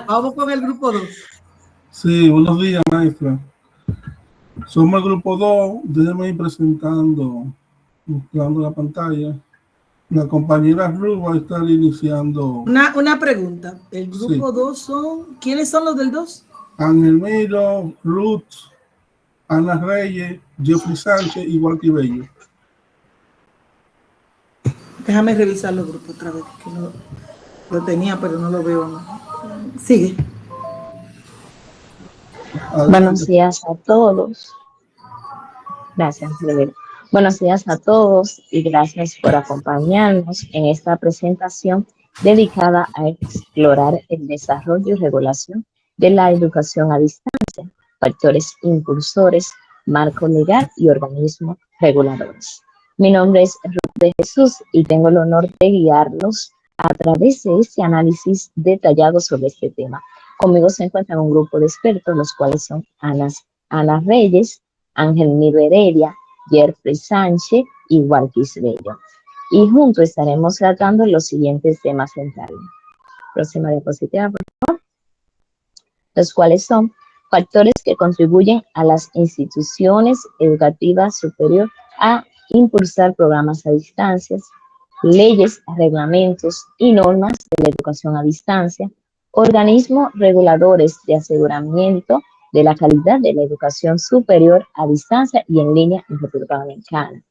Vamos con el grupo 2. Sí, buenos días, maestra. Somos el grupo 2. Déjeme ir mostrando la pantalla. La compañera Ruth va a estar iniciando. Una pregunta. El Sí. grupo 2 son... ¿Quiénes son los del 2? Ángel Miro, Ruth, Ana Reyes, Jeffrey Sánchez y Walter Bello. Déjame revisar los grupos otra vez, que no, lo tenía, pero no lo veo. ¿No? Sigue. Adelante. Buenos días a todos. Gracias, Rebeca. Buenos días a todos y gracias por acompañarnos en esta presentación dedicada a explorar el desarrollo y regulación de la educación a distancia, factores impulsores, marco legal y organismos reguladores. Mi nombre es Ruth de Jesús y tengo el honor de guiarlos a través de este análisis detallado sobre este tema. Conmigo se encuentran un grupo de expertos, los cuales son Ana Reyes, Ángel Miro Heredia, Jeffrey Sánchez y Walquis Bello. Y juntos estaremos tratando los siguientes temas centrales. Próxima diapositiva, por favor. Los cuales son factores que contribuyen a las instituciones educativas superiores a impulsar programas a distancia, leyes, reglamentos y normas de la educación a distancia, organismos reguladores de aseguramiento de la calidad de la educación superior a distancia y en línea en República Dominicana.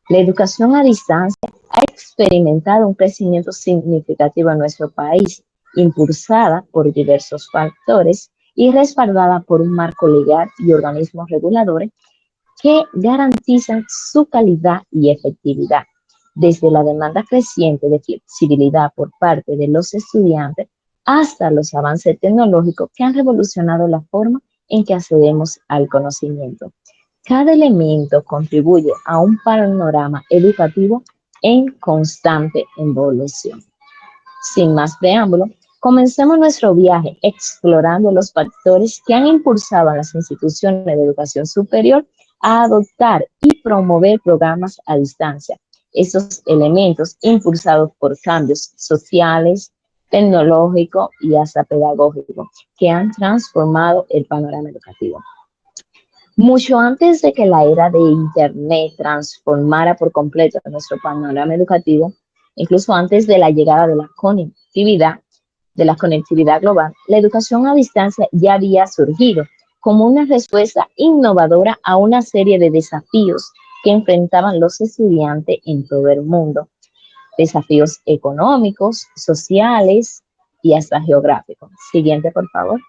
La educación a distancia ha experimentado un crecimiento significativo en nuestro país, impulsada por diversos factores y respaldada por un marco legal y organismos reguladores que garantizan su calidad y efectividad. Desde la demanda creciente de flexibilidad por parte de los estudiantes hasta los avances tecnológicos que han revolucionado la forma en que accedemos al conocimiento. Cada elemento contribuye a un panorama educativo en constante evolución. Sin más preámbulo, comencemos nuestro viaje explorando los factores que han impulsado a las instituciones de educación superior a adoptar y promover programas a distancia. Esos elementos impulsados por cambios sociales, tecnológicos y hasta pedagógicos que han transformado el panorama educativo. Mucho antes de que la era de Internet transformara por completo nuestro panorama educativo, incluso antes de la llegada de la conectividad global, la educación a distancia ya había surgido como una respuesta innovadora a una serie de desafíos que enfrentaban los estudiantes en todo el mundo. Desafíos económicos, sociales y hasta geográficos. Siguiente, por favor.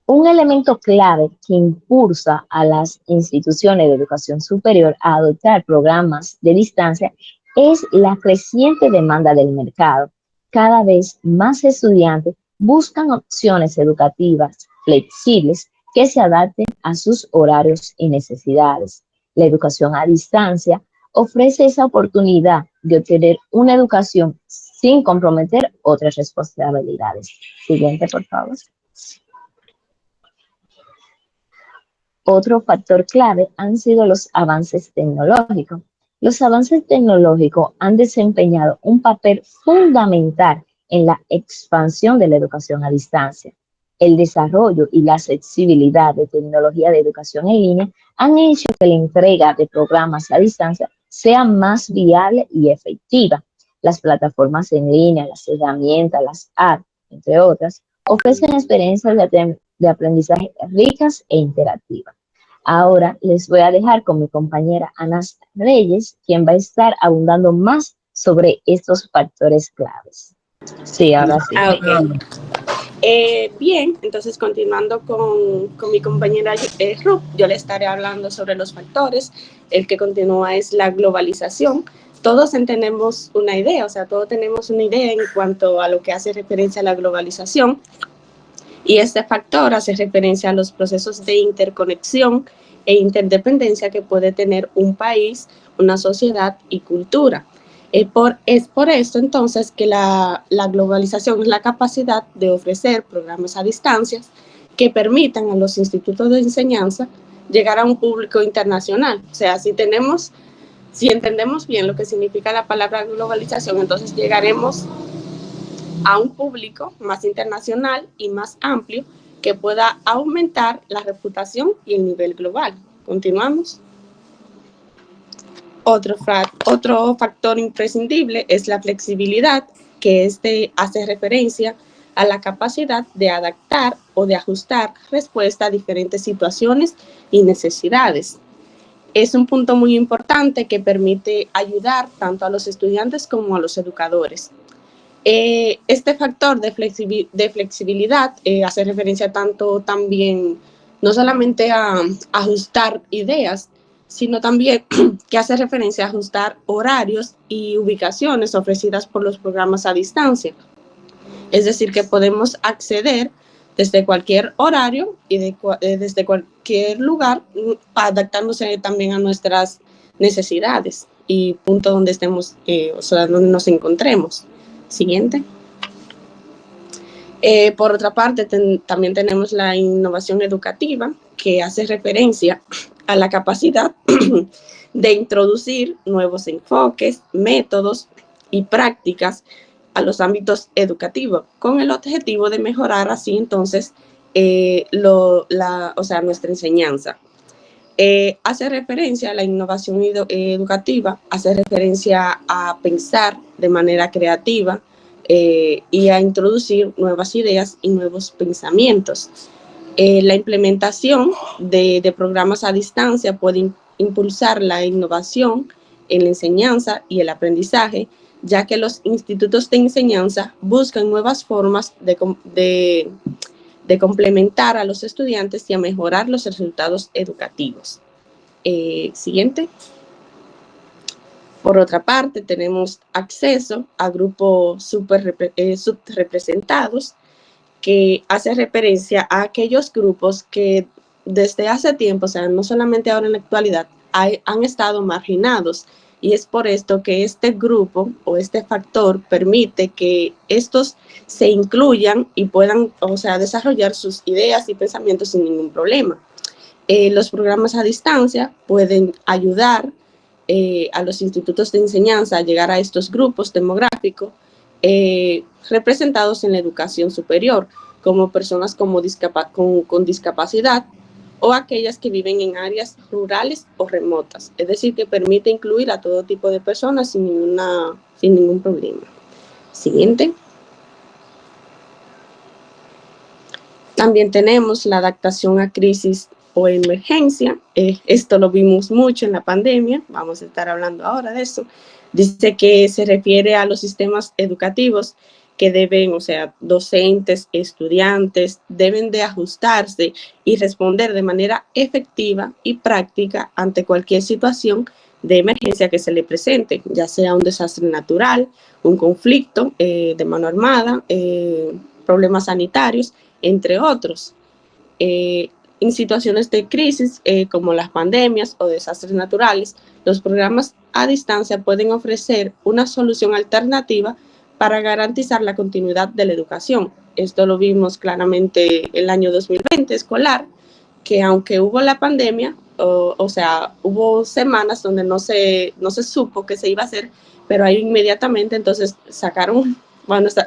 Un elemento clave que impulsa a las instituciones de educación superior a adoptar programas de distancia es la creciente demanda del mercado. Cada vez más estudiantes buscan opciones educativas flexibles que se adapten a sus horarios y necesidades. La educación a distancia ofrece esa oportunidad de obtener una educación sin comprometer otras responsabilidades. Siguiente, por favor. Otro factor clave han sido los avances tecnológicos. Los avances tecnológicos han desempeñado un papel fundamental en la expansión de la educación a distancia. El desarrollo y la accesibilidad de tecnología de educación en línea han hecho que la entrega de programas a distancia sea más viable y efectiva. Las plataformas en línea, las herramientas, las apps, entre otras, ofrecen experiencias de aprendizaje ricas e interactivas. Ahora les voy a dejar con mi compañera Ana Reyes, quien va a estar abundando más sobre estos factores claves. Sí, ahora sí. Bien, entonces continuando con mi compañera Ruth, yo le estaré hablando sobre los factores. El que continúa es la globalización. Todos entendemos una idea, o sea, todos tenemos una idea en cuanto a lo que hace referencia a la globalización. Y este factor hace referencia a los procesos de interconexión e interdependencia que puede tener un país, una sociedad y cultura. Es por esto entonces que la globalización es la capacidad de ofrecer programas a distancia que permitan a los institutos de enseñanza llegar a un público internacional. O sea, si entendemos bien lo que significa la palabra globalización, entonces llegaremos a un público más internacional y más amplio que pueda aumentar la reputación y el nivel global. Continuamos. Otro factor imprescindible es la flexibilidad, que hace referencia a la capacidad de adaptar o de ajustar respuesta a diferentes situaciones y necesidades. Es un punto muy importante que permite ayudar tanto a los estudiantes como a los educadores. Este factor de flexibilidad hace referencia también, no solamente a ajustar ideas, sino también que hace referencia a ajustar horarios y ubicaciones ofrecidas por los programas a distancia. Es decir, que podemos acceder desde cualquier horario y desde cualquier lugar, adaptándose también a nuestras necesidades y punto donde estemos, o sea, donde nos encontremos. Siguiente. Por otra parte, también tenemos la innovación educativa, que hace referencia a la capacidad de introducir nuevos enfoques, métodos y prácticas a los ámbitos educativos, con el objetivo de mejorar así entonces nuestra enseñanza. Hace referencia a la innovación educativa, hace referencia a pensar de manera creativa y a introducir nuevas ideas y nuevos pensamientos. La implementación de programas a distancia puede impulsar la innovación en la enseñanza y el aprendizaje, ya que los institutos de enseñanza buscan nuevas formas de complementar a los estudiantes y a mejorar los resultados educativos. Siguiente. Por otra parte, tenemos acceso a grupos subrepresentados, que hace referencia a aquellos grupos que desde hace tiempo, o sea, no solamente ahora en la actualidad, han estado marginados. Y es por esto que este grupo o este factor permite que estos se incluyan y puedan, o sea, desarrollar sus ideas y pensamientos sin ningún problema. Los programas a distancia pueden ayudar a los institutos de enseñanza a llegar a estos grupos demográficos representados en la educación superior, como personas con discapacidad o aquellas que viven en áreas rurales o remotas. Es decir, que permite incluir a todo tipo de personas sin ningún problema. Siguiente. También tenemos la adaptación a crisis o emergencia. Esto lo vimos mucho en la pandemia. Vamos a estar hablando ahora de eso. Dice que se refiere a los sistemas educativos que deben, o sea, docentes, estudiantes, deben de ajustarse y responder de manera efectiva y práctica ante cualquier situación de emergencia que se le presente, ya sea un desastre natural, un conflicto de mano armada, problemas sanitarios, entre otros. En situaciones de crisis como las pandemias o desastres naturales, los programas a distancia pueden ofrecer una solución alternativa para garantizar la continuidad de la educación. Esto lo vimos claramente el año 2020 escolar, que aunque hubo la pandemia, o sea, hubo semanas donde no se supo qué se iba a hacer, pero ahí inmediatamente entonces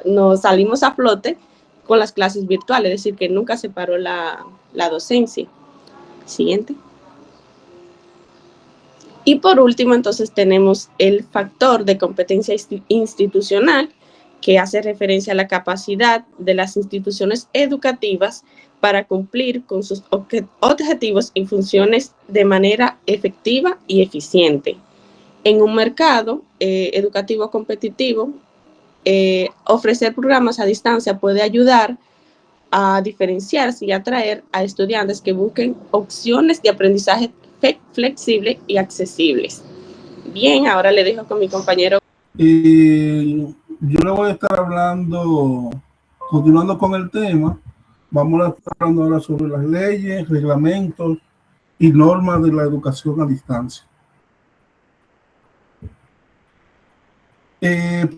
nos salimos a flote con las clases virtuales, es decir, que nunca se paró la docencia. Siguiente. Y por último, entonces, tenemos el factor de competencia institucional, que hace referencia a la capacidad de las instituciones educativas para cumplir con sus objetivos y funciones de manera efectiva y eficiente. En un mercado educativo competitivo, ofrecer programas a distancia puede ayudar a diferenciarse y atraer a estudiantes que busquen opciones de aprendizaje flexibles y accesibles. Bien, ahora le dejo con mi compañero. Yo le voy a estar hablando, continuando con el tema, vamos a estar hablando ahora sobre las leyes, reglamentos y normas de la educación a distancia.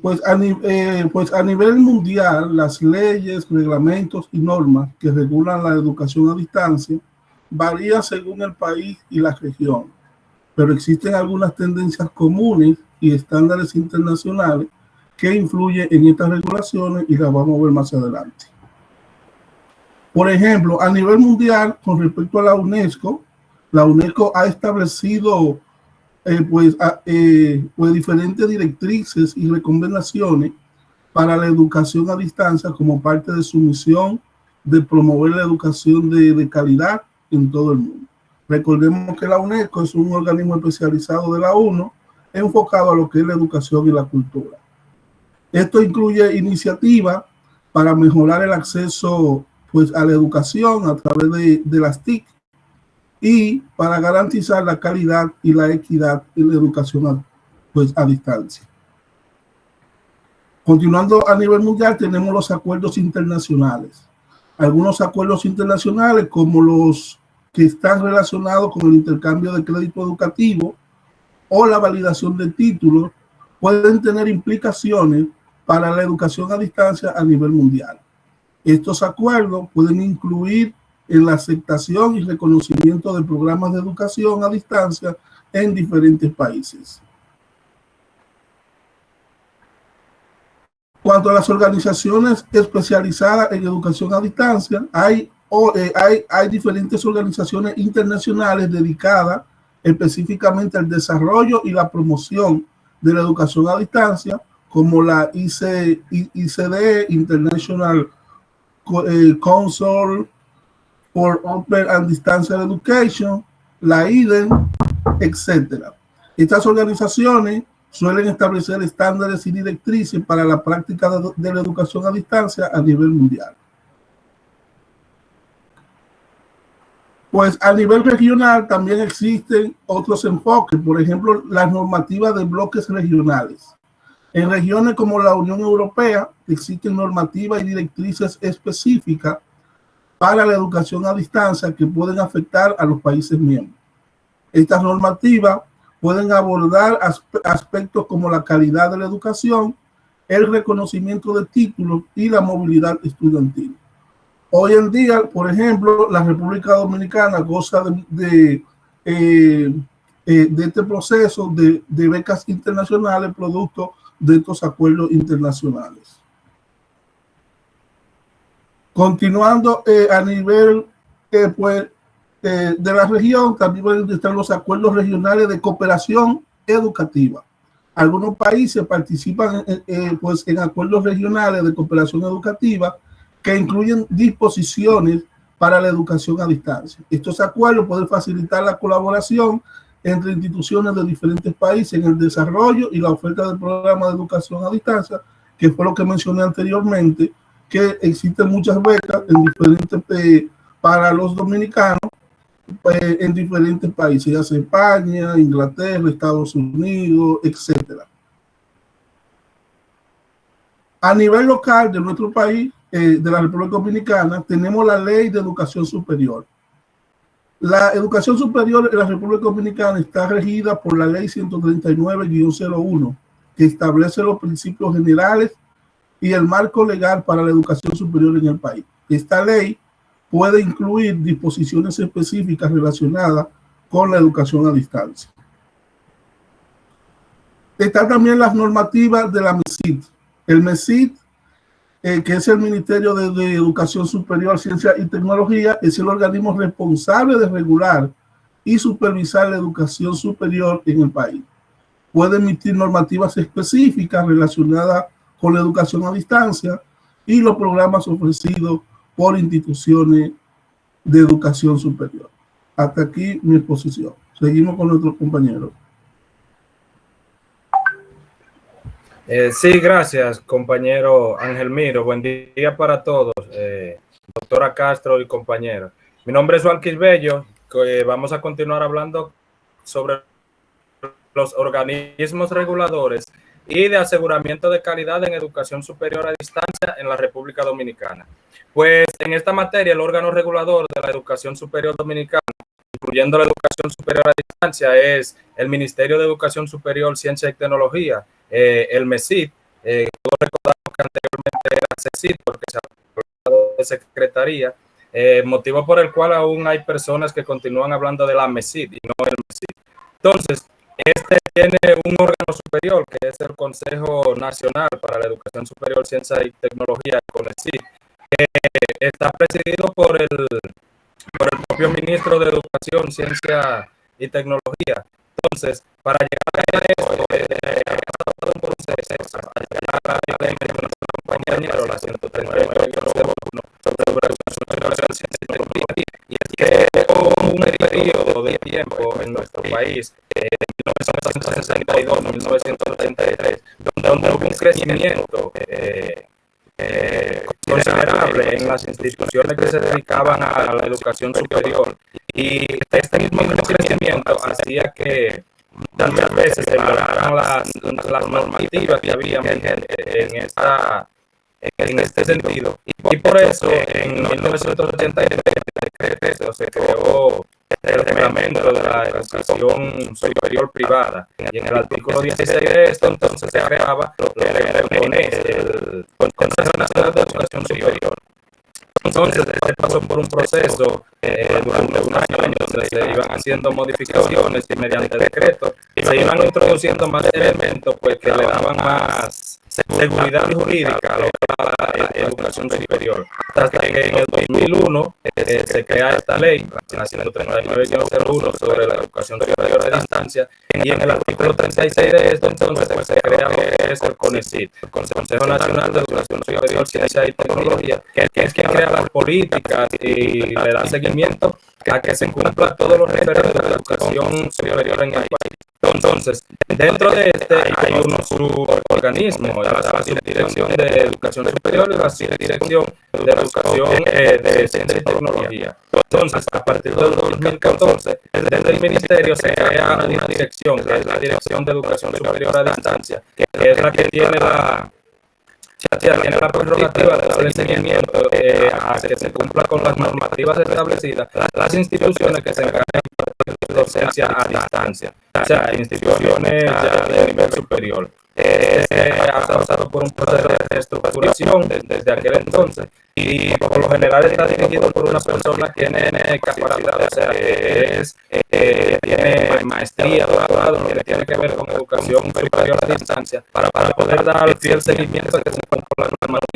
Pues a nivel mundial, las leyes, reglamentos y normas que regulan la educación a distancia varían según el país y la región, pero existen algunas tendencias comunes y estándares internacionales que influye en estas regulaciones y las vamos a ver más adelante. Por ejemplo, a nivel mundial, con respecto a la UNESCO ha establecido pues diferentes directrices y recomendaciones para la educación a distancia como parte de su misión de promover la educación de calidad en todo el mundo. Recordemos que la UNESCO es un organismo especializado de la ONU enfocado a lo que es la educación y la cultura. Esto incluye iniciativas para mejorar el acceso pues, a la educación a través de las TIC y para garantizar la calidad y la equidad en la educación pues, a distancia. Continuando a nivel mundial, tenemos los acuerdos internacionales. Algunos acuerdos internacionales, como los que están relacionados con el intercambio de crédito educativo o la validación de títulos, pueden tener implicaciones para la educación a distancia a nivel mundial. Estos acuerdos pueden incluir en la aceptación y reconocimiento de programas de educación a distancia en diferentes países. Cuanto a las organizaciones especializadas en educación a distancia, hay diferentes organizaciones internacionales dedicadas específicamente al desarrollo y la promoción de la educación a distancia, como la ICDE, International Council for Open and Distance Education, la IDEN, etc. Estas organizaciones suelen establecer estándares y directrices para la práctica de la educación a distancia a nivel mundial. Pues a nivel regional también existen otros enfoques, por ejemplo, las normativas de bloques regionales. En regiones como la Unión Europea existen normativas y directrices específicas para la educación a distancia que pueden afectar a los países miembros. Estas normativas pueden abordar aspectos como la calidad de la educación, el reconocimiento de títulos y la movilidad estudiantil. Hoy en día, por ejemplo, la República Dominicana goza de este proceso de becas internacionales producto de estos acuerdos internacionales. Continuando a nivel de la región, también van a estar los acuerdos regionales de cooperación educativa. Algunos países participan pues, en acuerdos regionales de cooperación educativa que incluyen disposiciones para la educación a distancia. Estos acuerdos pueden facilitar la colaboración entre instituciones de diferentes países en el desarrollo y la oferta del programa de educación a distancia, que fue lo que mencioné anteriormente, que existen muchas becas en diferentes, para los dominicanos en diferentes países, ya sea España, Inglaterra, Estados Unidos, etc. A nivel local de nuestro país, de la República Dominicana, tenemos la Ley de Educación Superior. La educación superior en la República Dominicana está regida por la Ley 139-01, que establece los principios generales y el marco legal para la educación superior en el país. Esta ley puede incluir disposiciones específicas relacionadas con la educación a distancia. Están también las normativas de la MESID. El MESID, que es el Ministerio de Educación Superior, Ciencia y Tecnología, es el organismo responsable de regular y supervisar la educación superior en el país. Puede emitir normativas específicas relacionadas con la educación a distancia y los programas ofrecidos por instituciones de educación superior. Hasta aquí mi exposición. Seguimos con nuestros compañeros. Sí, gracias, compañero Ángel Miro. Buen día para todos, doctora Castro y compañeros. Mi nombre es Walquis Bello. Vamos a continuar hablando sobre los organismos reguladores y de aseguramiento de calidad en educación superior a distancia en la República Dominicana. Pues en esta materia, el órgano regulador de la educación superior dominicana, incluyendo la educación superior a distancia, es el Ministerio de Educación Superior, Ciencia y Tecnología, el MESID. Todos recordamos que anteriormente era CECID porque se ha hablado de secretaría, motivo por el cual aún hay personas que continúan hablando de la MESID y no el MESID. Entonces, Este tiene un órgano superior que es el Consejo Nacional para la Educación Superior, Ciencia y Tecnología, CONECYT, que está presidido por el propio ministro de Educación, Ciencia y Tecnología. Entonces, para llegar a esto, ha pasado un proceso hasta llegar a la ley de nuestro compañero, la 139.01, sobre la ciencia y tecnología. Y es que hubo un periodo de tiempo en nuestro país, 1962, 1983, donde hubo un crecimiento considerable en las instituciones que se dedicaban a la educación superior, y este mismo crecimiento hacía que muchas veces se violaran las normativas que había en este sentido, y por eso en 1983 se creó el reglamento de la educación superior privada, y en el artículo 16 de esto entonces se creaba lo que era el Consejo Nacional de Educación Superior. Entonces, este pasó por un proceso durante un año donde se iban haciendo modificaciones y mediante decreto se iban introduciendo más elementos pues, que le daban más seguridad jurídica a lo que era la educación superior. Hasta que en el 2001 se crea esta ley, la 139.01, sobre la educación superior a distancia, y en el artículo 36 de esto entonces pues, se crea lo que es el CONECYT, el Consejo Nacional de Educación Superior, Ciencia y Tecnología, que es quien crea las políticas y le da seguimiento a que se cumpla todos los referidos de la educación superior en el país. Entonces, dentro de este hay unos suborganismos, la Subdirección de Educación Superior y la Subdirección de Educación de Ciencia y Tecnología. Entonces, a partir del 2014, desde el Ministerio se crea una dirección, que es la Dirección de Educación Superior a Distancia, que es la que tiene la prerrogativa de darle seguimiento a que se cumpla con las normativas establecidas las instituciones que se encargan de docencia a distancia, o sea, instituciones ya de nivel superior. Ha pasado por un proceso de reestructuración desde aquel entonces, y por lo general está dirigido por una persona que tiene capacidad, o sea, tiene maestría, doctorado, lo que tiene que ver con educación superior a distancia, para poder dar fiel seguimiento a que se cumpla con las normativas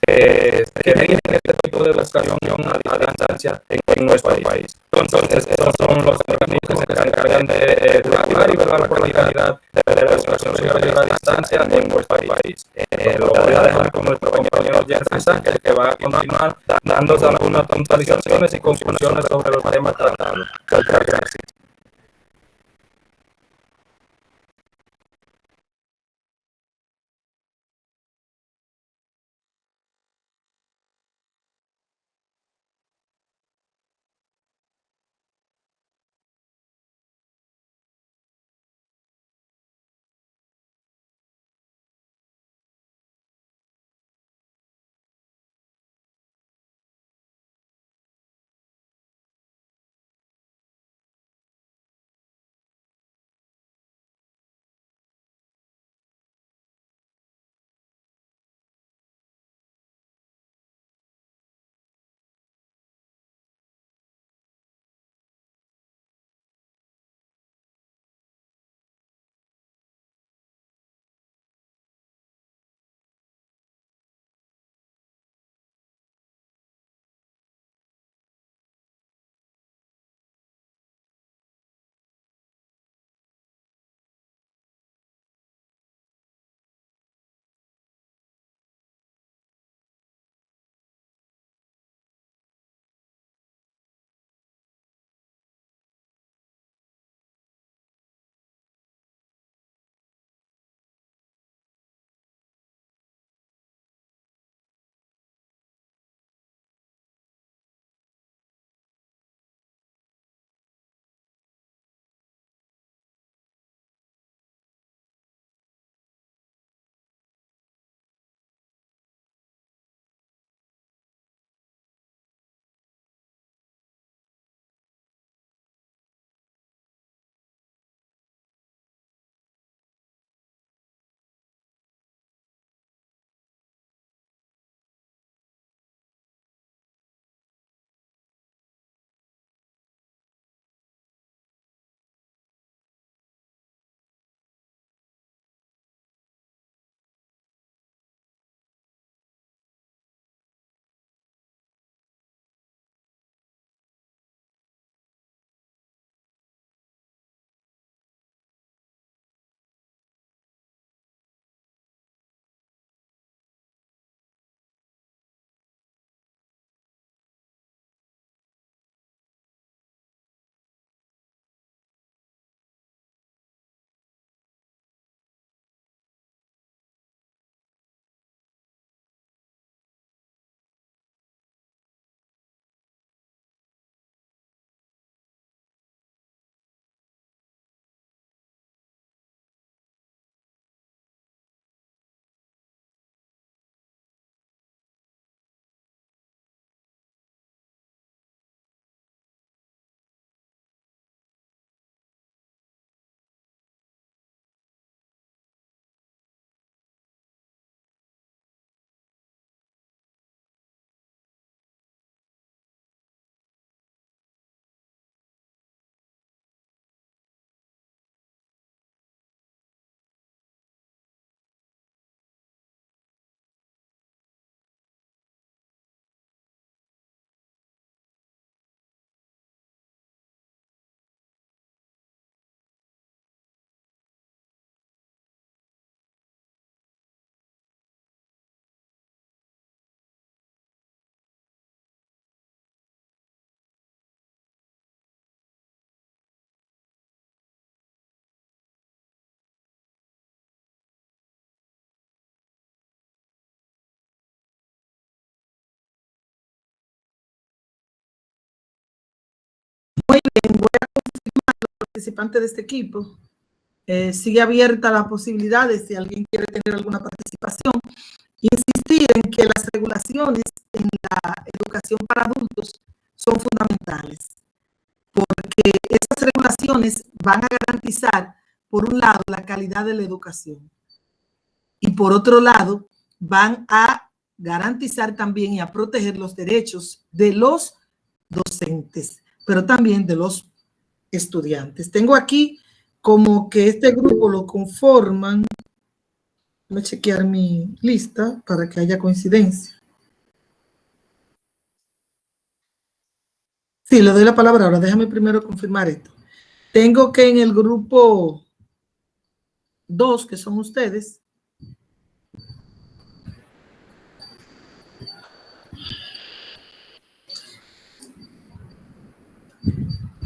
que rigen este tipo de educación a distancia en nuestro país. Entonces, esos son los organismos que se encargan de regular y velar por la calidad de la educación superior a distancia en nuestro país. Lo voy a dejar con nuestro compañero Jeffrey Sánchez, que va a continuar dándonos algunas puntualizaciones y conclusiones sobre los temas tratados. Muchas gracias. participantes de este equipo. Sigue abierta la posibilidad de, si alguien quiere tener alguna participación, insistir en que las regulaciones en la educación para adultos son fundamentales, porque esas regulaciones van a garantizar, por un lado, la calidad de la educación y por otro lado, van a garantizar también y a proteger los derechos de los docentes, pero también de los estudiantes. Tengo aquí como que este grupo lo conforman. Voy a chequear mi lista para que haya coincidencia. Sí, le doy la palabra ahora. Déjame primero confirmar esto. Tengo que en el grupo 2, que son ustedes,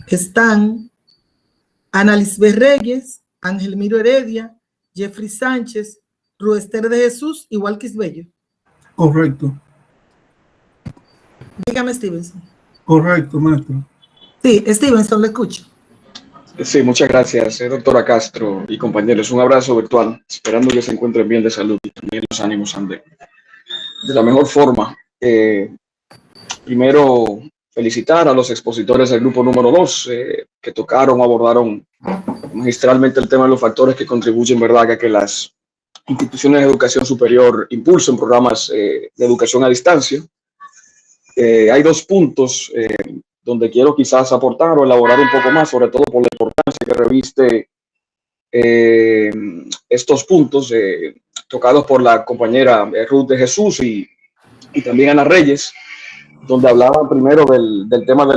están Ana Lisbeth Reyes, Ángel Miro Heredia, Jeffrey Sánchez, Ruester de Jesús y Walkis Bello. Correcto. Dígame, Stevenson. Correcto, maestro. Sí, Stevenson, le escucho. Sí, muchas gracias, doctora Castro y compañeros. Un abrazo virtual, esperando que se encuentren bien de salud y también los ánimos anden de la mejor forma. Primero, felicitar a los expositores del grupo número 2 que tocaron, abordaron magistralmente el tema de los factores que contribuyen, ¿verdad?, a que las instituciones de educación superior impulsen programas de educación a distancia. Hay 2 puntos donde quiero quizás aportar o elaborar un poco más, sobre todo por la importancia que reviste estos puntos tocados por la compañera Ruth de Jesús y también Ana Reyes, donde hablaban primero del tema de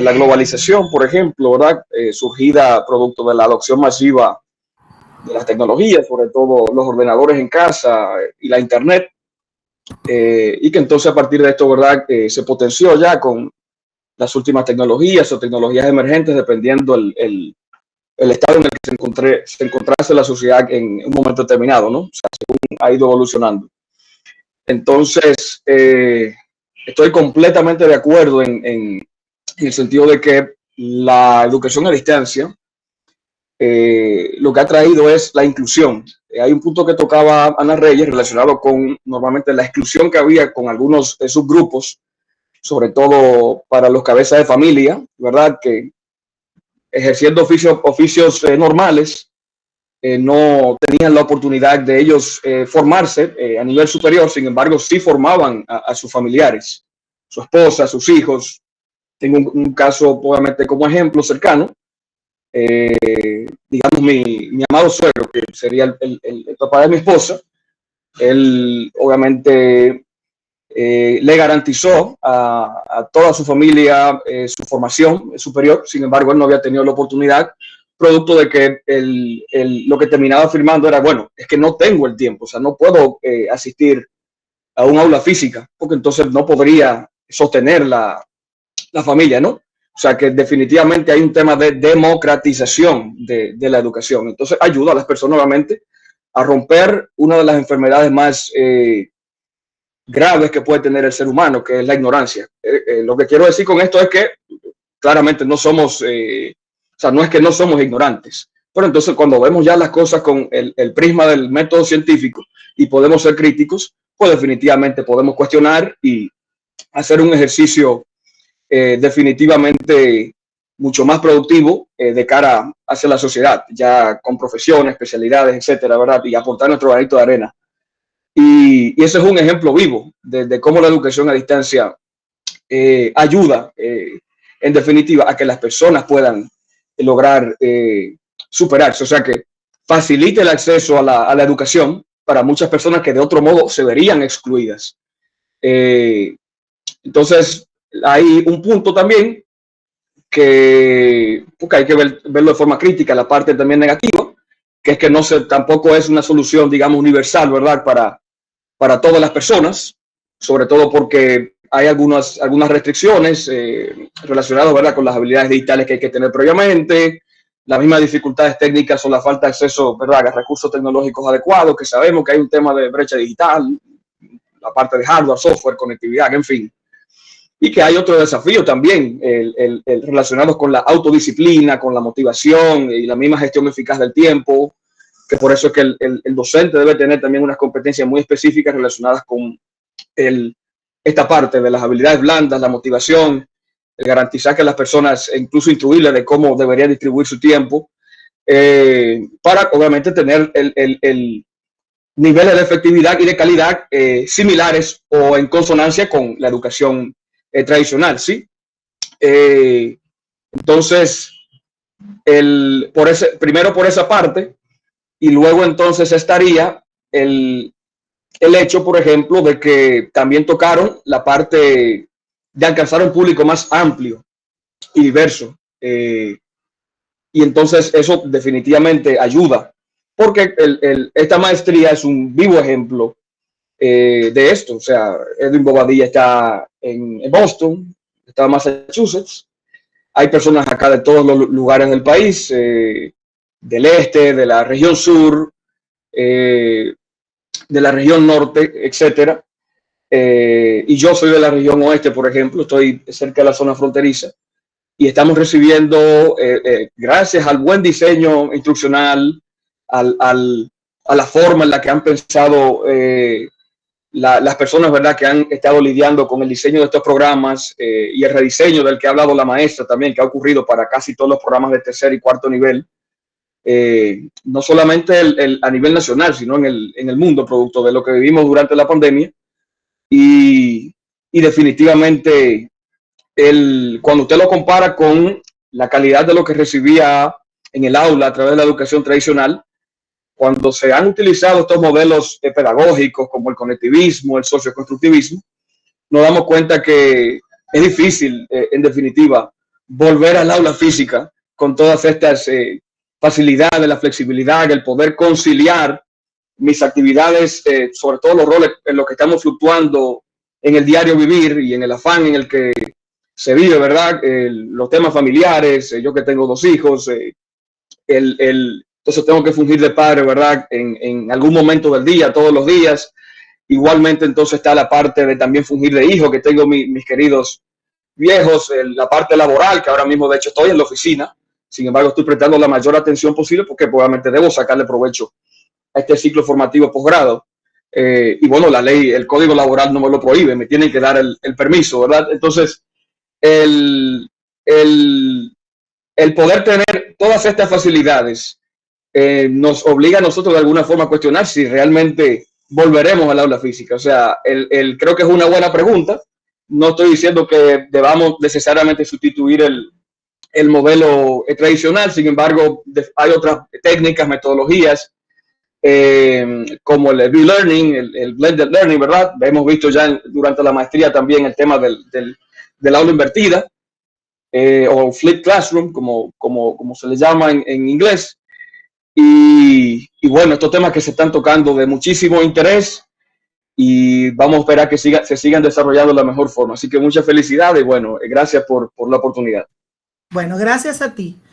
la globalización, por ejemplo, ¿verdad? Surgida producto de la adopción masiva de las tecnologías, sobre todo los ordenadores en casa y la internet, y que entonces a partir de esto, ¿verdad? Se potenció ya con las últimas tecnologías o tecnologías emergentes, dependiendo el estado en el que se encontrase la sociedad en un momento determinado, ¿no? O sea, según ha ido evolucionando. Entonces, estoy completamente de acuerdo en el sentido de que la educación a distancia lo que ha traído es la inclusión. Hay un punto que tocaba Ana Reyes relacionado con normalmente la exclusión que había con algunos subgrupos, sobre todo para los cabezas de familia, ¿verdad? Que ejerciendo oficios normales no tenían la oportunidad de ellos formarse a nivel superior, sin embargo sí formaban a sus familiares, su esposa, sus hijos. Tengo un caso obviamente como ejemplo cercano, digamos mi amado suegro, que sería el papá de mi esposa. Él obviamente le garantizó a toda su familia su formación superior, sin embargo él no había tenido la oportunidad, producto de que lo que terminaba afirmando era, bueno, es que no tengo el tiempo, o sea, no puedo asistir a un aula física, porque entonces no podría sostener la familia, ¿no? O sea, que definitivamente hay un tema de democratización de la educación. Entonces ayuda a las personas, obviamente, a romper una de las enfermedades más graves que puede tener el ser humano, que es la ignorancia. Lo que quiero decir con esto es que claramente no somos, o sea, no es que no somos ignorantes, pero entonces cuando vemos ya las cosas con el prisma del método científico y podemos ser críticos, pues definitivamente podemos cuestionar y hacer un ejercicio definitivamente mucho más productivo de cara hacia la sociedad, ya con profesiones, especialidades, etcétera, ¿verdad? Y aportar nuestro granito de arena. Y ese es un ejemplo vivo de cómo la educación a distancia ayuda, en definitiva, a que las personas puedan lograr superarse. O sea, que facilite el acceso a la educación para muchas personas que de otro modo se verían excluidas. Entonces, hay un punto también porque hay que verlo de forma crítica, la parte también negativa, que es que tampoco es una solución, digamos, universal, ¿verdad? Para todas las personas, sobre todo porque hay algunas restricciones relacionadas, ¿verdad?, con las habilidades digitales que hay que tener previamente, las mismas dificultades técnicas o la falta de acceso, ¿verdad?, a recursos tecnológicos adecuados, que sabemos que hay un tema de brecha digital, la parte de hardware, software, conectividad, en fin. y que hay otro desafío también, el relacionados con la autodisciplina, con la motivación y la misma gestión eficaz del tiempo, que por eso es que el docente debe tener también unas competencias muy específicas relacionadas con esta parte de las habilidades blandas, la motivación, el garantizar que las personas, incluso instruirles de cómo debería distribuir su tiempo, para obviamente tener el niveles de efectividad y de calidad similares o en consonancia con la educación tradicional, ¿sí? Entonces, primero por esa parte, y luego entonces estaría el hecho, por ejemplo, de que también tocaron la parte de alcanzar un público más amplio y diverso. Y entonces eso definitivamente ayuda, porque esta maestría es un vivo ejemplo de esto. O sea, Edwin Bobadilla está en Boston, está en Massachusetts. Hay personas acá de todos los lugares del país, del este, de la región sur, de la región norte, etcétera. Y yo soy de la región oeste, por ejemplo, estoy cerca de la zona fronteriza. Y estamos recibiendo, gracias al buen diseño instruccional, a la forma en la que han pensado las personas, ¿verdad?, que han estado lidiando con el diseño de estos programas y el rediseño del que ha hablado la maestra también, que ha ocurrido para casi todos los programas de tercer y cuarto nivel, no solamente a nivel nacional, sino en el mundo, producto de lo que vivimos durante la pandemia. Y definitivamente, cuando usted lo compara con la calidad de lo que recibía en el aula a través de la educación tradicional, cuando se han utilizado estos modelos pedagógicos como el conectivismo, el socioconstructivismo, nos damos cuenta que es difícil, en definitiva, volver al aula física con todas estas facilidades, la flexibilidad, el poder conciliar mis actividades, sobre todo los roles en los que estamos fluctuando en el diario vivir y en el afán en el que se vive, ¿verdad? Los temas familiares, yo que tengo 2 hijos, entonces tengo que fungir de padre, ¿verdad? En algún momento del día, todos los días. Igualmente entonces está la parte de también fungir de hijo, que tengo mis queridos viejos, la parte laboral, que ahora mismo de hecho estoy en la oficina. Sin embargo, estoy prestando la mayor atención posible porque probablemente debo sacarle provecho a este ciclo formativo posgrado. Y bueno, la ley, el código laboral no me lo prohíbe, me tienen que dar el permiso, ¿verdad? Entonces, el poder tener todas estas facilidades nos obliga a nosotros de alguna forma a cuestionar si realmente volveremos al aula física. O sea, creo que es una buena pregunta. No estoy diciendo que debamos necesariamente sustituir el modelo tradicional. Sin embargo, hay otras técnicas, metodologías, como el e-learning, el blended learning, ¿verdad? Hemos visto ya durante la maestría también el tema del aula invertida, o flip classroom, como se le llama en inglés. Y bueno, estos temas que se están tocando de muchísimo interés y vamos a esperar que se sigan desarrollando de la mejor forma. Así que muchas felicidades y bueno, gracias por la oportunidad. Bueno, gracias a ti.